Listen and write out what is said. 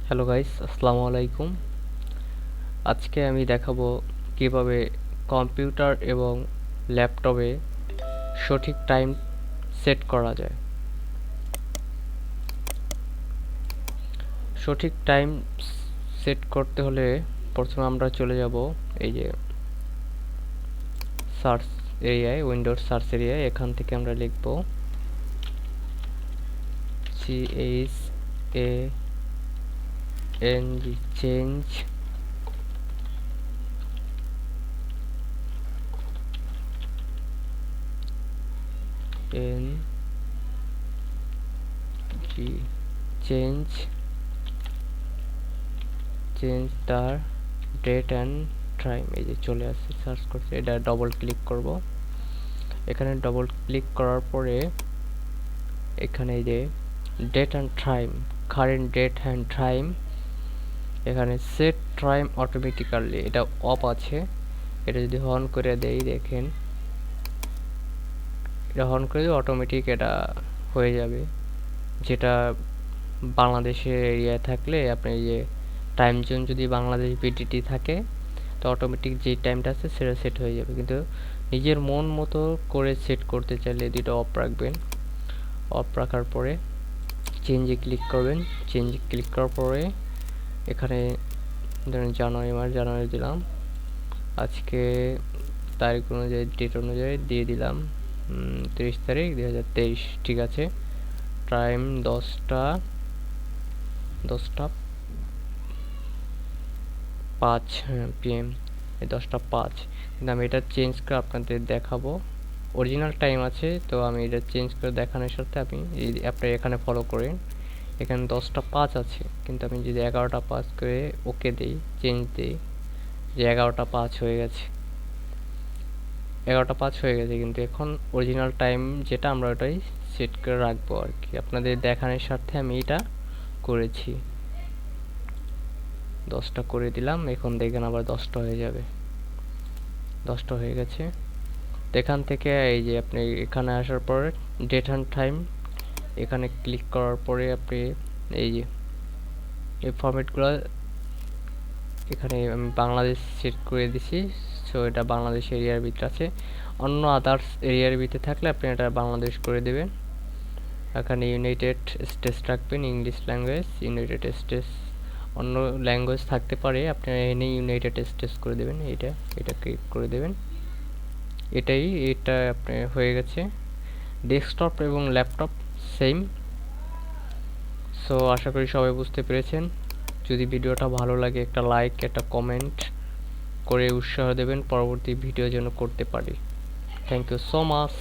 Hello guys, আসসালামু আলাইকুম। আজকে আমি দেখাবো কিভাবে কম্পিউটার এবং ল্যাপটপে সঠিক টাইম সেট করা যায়। সঠিক টাইম সেট করতে হলে প্রথমে আমরা চলে যাব এই যে সার্চ এরিয়ায়, উইন্ডোর সার্চ এরিয়ায়। এখান থেকে আমরা লিখব CHANG চেঞ্জ চেঞ্জ তার ডেট অ্যান্ড টাইম। এই যে চলে আসছে, সার্চ করছে, এটা ডবল ক্লিক করব। এখানে ডবল ক্লিক করার পরে এখানে এই যে date and time, current date and time, এখানে সেট টাইম অটোমেটিক্যালি এটা অফ আছে। এটা যদি অন করে দেই, দেখেন এটা অন করে দিই, অটোমেটিক এটা হয়ে যাবে। যেটা বাংলাদেশের এরিয়ায় থাকলে আপনি যে টাইম জোন যদি বাংলাদেশ বিটিটি থাকে, তো অটোমেটিক যে টাইমটা আছে সেটা সেট হয়ে যাবে। কিন্তু নিজের মন মতো করে সেট করতে চাইলে দুটো অফ রাখবেন। অফ রাখার পরে চেঞ্জে ক্লিক করবেন। চেঞ্জে ক্লিক করার পরে এখানে ধরেন জানুয়ারি দিলাম, আজকে তারিখ অনুযায়ী, ডেট অনুযায়ী দিয়ে দিলাম 30 তারিখ 2023। ঠিক আছে। টাইম 10টা 5 PM, এই 10টা 5। কিন্তু আমি এটা চেঞ্জ করে আপনাদের দেখাবো। অরিজিনাল টাইম আছে, তো আমি এটা চেঞ্জ করে দেখানোর সাথে আপনি এখানে ফলো করেন। এখানে 10টা 5 আছে, কিন্তু আমি যদি 11টা 5 করে ওকে দিই, চেঞ্জ দিই, যে 11টা 5 হয়ে গেছে। 11টা 5 হয়ে গেছে, কিন্তু এখন অরিজিনাল টাইম যেটা আমরা ওটাই সেট করে রাখবো আর কি। আপনাদের দেখানোর স্বার্থে আমি এটা করেছি। 10টা করে দিলাম, এখন দেখেন আবার 10টা হয়ে যাবে। 10টা হয়ে গেছে। এখান থেকে এই যে আপনি এখানে আসার পর ডেট অ্যান্ড টাইম এখানে ক্লিক করার পরে আপনি এই যে এই ফরম্যাটগুলো এখানে আমি বাংলাদেশ সেট করে দিছি। সো এটা বাংলাদেশ এরিয়ার ভিতরে আছে। অন্য আদার্স এরিয়ার ভিতরে থাকলে আপনি এটা বাংলাদেশ করে দেবেন। এখানে ইউনাইটেড স্টেটস রাখবেন, ইংলিশ ল্যাঙ্গুয়েজ। ইউনাইটেড স্টেটস অন্য ল্যাঙ্গুয়েজ থাকতে পারে, আপনি এনে ইউনাইটেড স্টেটস করে দেবেন। এটা ক্লিক করে দেবেন। এটা আপনি হয়ে গেছে। ডেস্কটপ এবং ল্যাপটপ সেম। সো আশা করি সবাই বুঝতে পেরেছেন। যদি ভিডিওটা ভালো লাগে একটা লাইক, একটা কমেন্ট করে উৎসাহ দেবেন পরবর্তী ভিডিও যেন করতে পারি। Thank you so much.